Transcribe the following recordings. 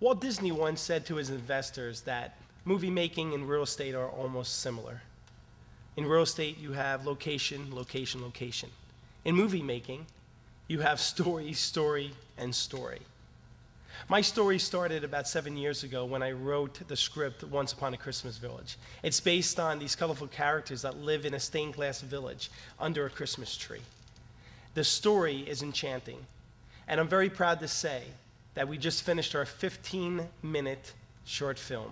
Walt Disney once said to his investors that movie making and real estate are almost similar. In real estate, you have location, location, location. In movie making, you have story, story, and story. My story started about 7 years ago when I wrote the script Once Upon a Christmas Village. It's based on these colorful characters that live in a stained glass village under a Christmas tree. The story is enchanting, and I'm very proud to say that we just finished our 15-minute short film.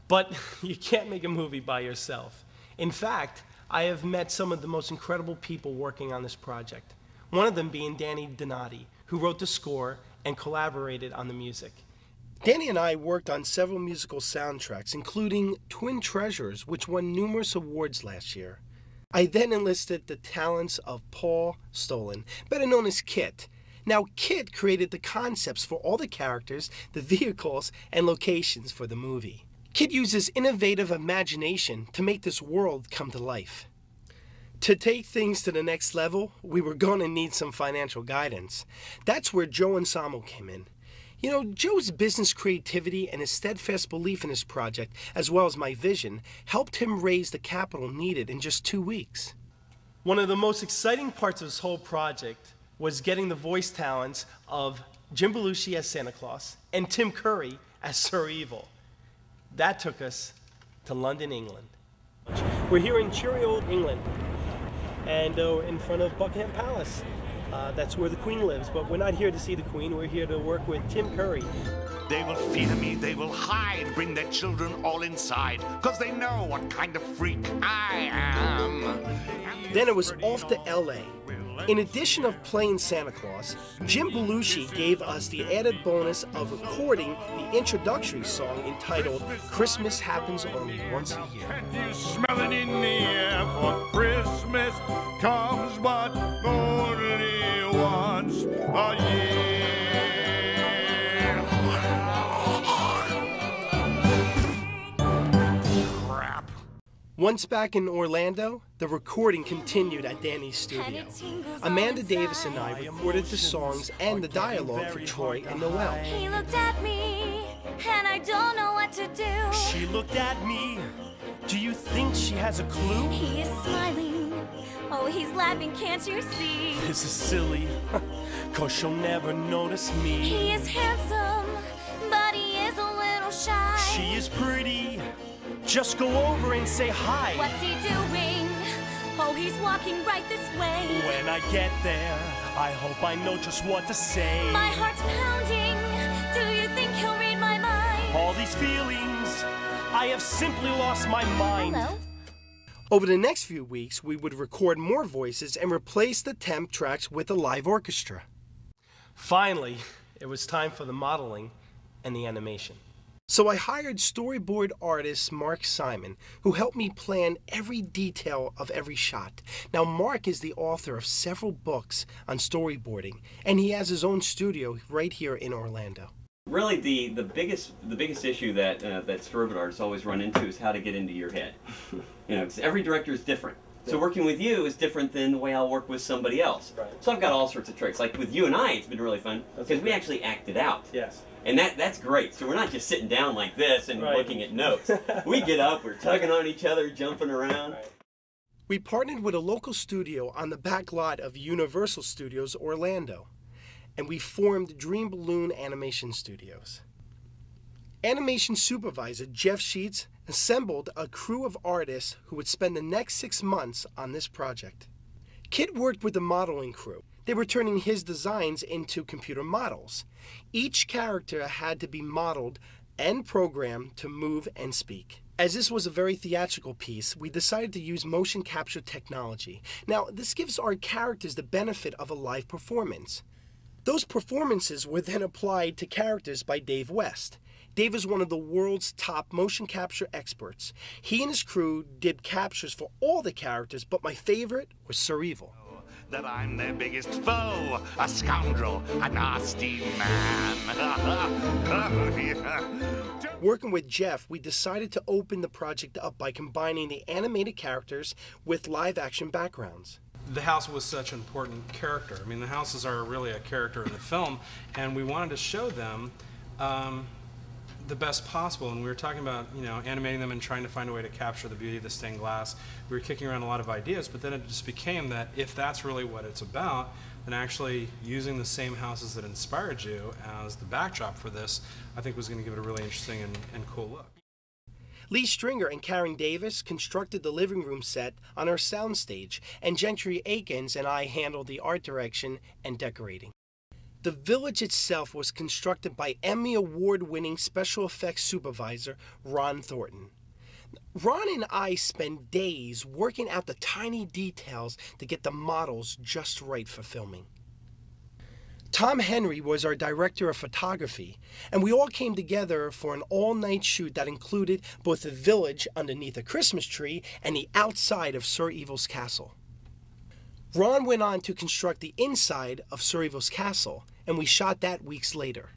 But you can't make a movie by yourself. In fact, I have met some of the most incredible people working on this project. One of them being Danny Donati, who wrote the score and collaborated on the music. Danny and I worked on several musical soundtracks, including Twin Treasures, which won numerous awards last year. I then enlisted the talents of Paul Stolen, better known as Kit. Now, Kit created the concepts for all the characters, the vehicles, and locations for the movie. Kit uses innovative imagination to make this world come to life. To take things to the next level, we were going to need some financial guidance. That's where Joe and Samo came in. You know, Joe's business creativity and his steadfast belief in his project, as well as my vision, helped him raise the capital needed in just 2 weeks. One of the most exciting parts of this whole project was getting the voice talents of Jim Belushi as Santa Claus and Tim Curry as Sir Evil. That took us to London, England. We're here in cheery old England, and in front of Buckingham Palace. That's where the Queen lives, but we're not here to see the Queen, we're here to work with Tim Curry. They will fear me, they will hide, bring their children all inside, 'cause they know what kind of freak I am. Then it was off to LA. In addition of playing Santa Claus, Jim Belushi gave us the added bonus of recording the introductory song entitled Christmas Happens Only Once a Year. Can you smell it in the air? For Christmas comes but only once a year. Crap. Once back in Orlando, the recording continued at Danny's studio. Amanda Davis and I recorded the songs and the dialogue for Troy and Noel. He looked at me, and I don't know what to do. She looked at me. Do you think she has a clue? He is smiling. Oh, he's laughing, can't you see? This is silly, 'cause she'll never notice me. He is handsome, but he is a little shy. She is pretty. Just go over and say hi. What's he doing? Oh, he's walking right this way. When I get there, I hope I know just what to say. My heart's pounding. Do you think he'll read my mind? All these feelings, I have simply lost my mind. Hello? Over the next few weeks, we would record more voices and replace the temp tracks with a live orchestra. Finally, it was time for the modeling and the animation. So I hired storyboard artist Mark Simon, who helped me plan every detail of every shot. Now, Mark is the author of several books on storyboarding, and he has his own studio right here in Orlando. Really, the biggest issue that storyboard artists always run into is how to get into your head. You know, 'cause every director is different. So working with you is different than the way I'll work with somebody else. Right. So I've got all sorts of tricks. Like with you and I, it's been really fun because we actually acted out. Yes. And that's great. So we're not just sitting down like this and looking at notes. We get up, we're tugging on each other, jumping around. Right. We partnered with a local studio on the back lot of Universal Studios Orlando, and we formed Dream Balloon Animation Studios. Animation supervisor Jeff Sheets assembled a crew of artists who would spend the next 6 months on this project. Kit worked with the modeling crew. They were turning his designs into computer models. Each character had to be modeled and programmed to move and speak. As this was a very theatrical piece, we decided to use motion capture technology. Now, this gives our characters the benefit of a live performance. Those performances were then applied to characters by Dave West. Dave is one of the world's top motion capture experts. He and his crew did captures for all the characters, but my favorite was Sir Evil. That I'm their biggest foe, a scoundrel, a nasty man. Working with Jeff, we decided to open the project up by combining the animated characters with live-action backgrounds. The house was such an important character. I mean, the houses are really a character in the film, and we wanted to show them the best possible. And we were talking about, animating them and trying to find a way to capture the beauty of the stained glass. We were kicking around a lot of ideas, but then it just became that if that's really what it's about, then actually using the same houses that inspired you as the backdrop for this, I think was going to give it a really interesting and cool look. Lee Stringer and Karen Davis constructed the living room set on our soundstage, and Gentry Akins and I handled the art direction and decorating. The village itself was constructed by Emmy Award-winning special effects supervisor Ron Thornton. Ron and I spent days working out the tiny details to get the models just right for filming. Tom Henry was our director of photography, and we all came together for an all-night shoot that included both the village underneath a Christmas tree and the outside of Sir Evil's castle. Ron went on to construct the inside of Sir Evil's castle, and we shot that weeks later.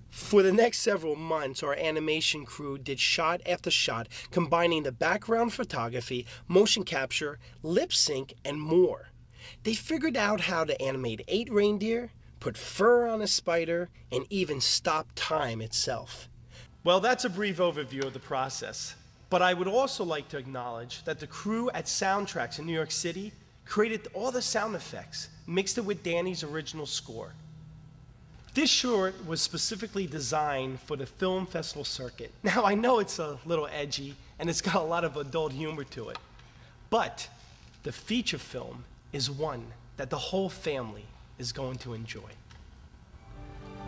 For the next several months, our animation crew did shot after shot, combining the background photography, motion capture, lip sync, and more. They figured out how to animate 8 reindeer, put fur on a spider, and even stop time itself. Well, that's a brief overview of the process. But I would also like to acknowledge that the crew at Soundtracks in New York City created all the sound effects, mixed it with Danny's original score. This short was specifically designed for the film festival circuit. Now, I know it's a little edgy, and it's got a lot of adult humor to it, but the feature film is one that the whole family is going to enjoy.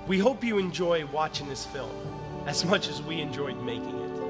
We hope you enjoy watching this film as much as we enjoyed making it.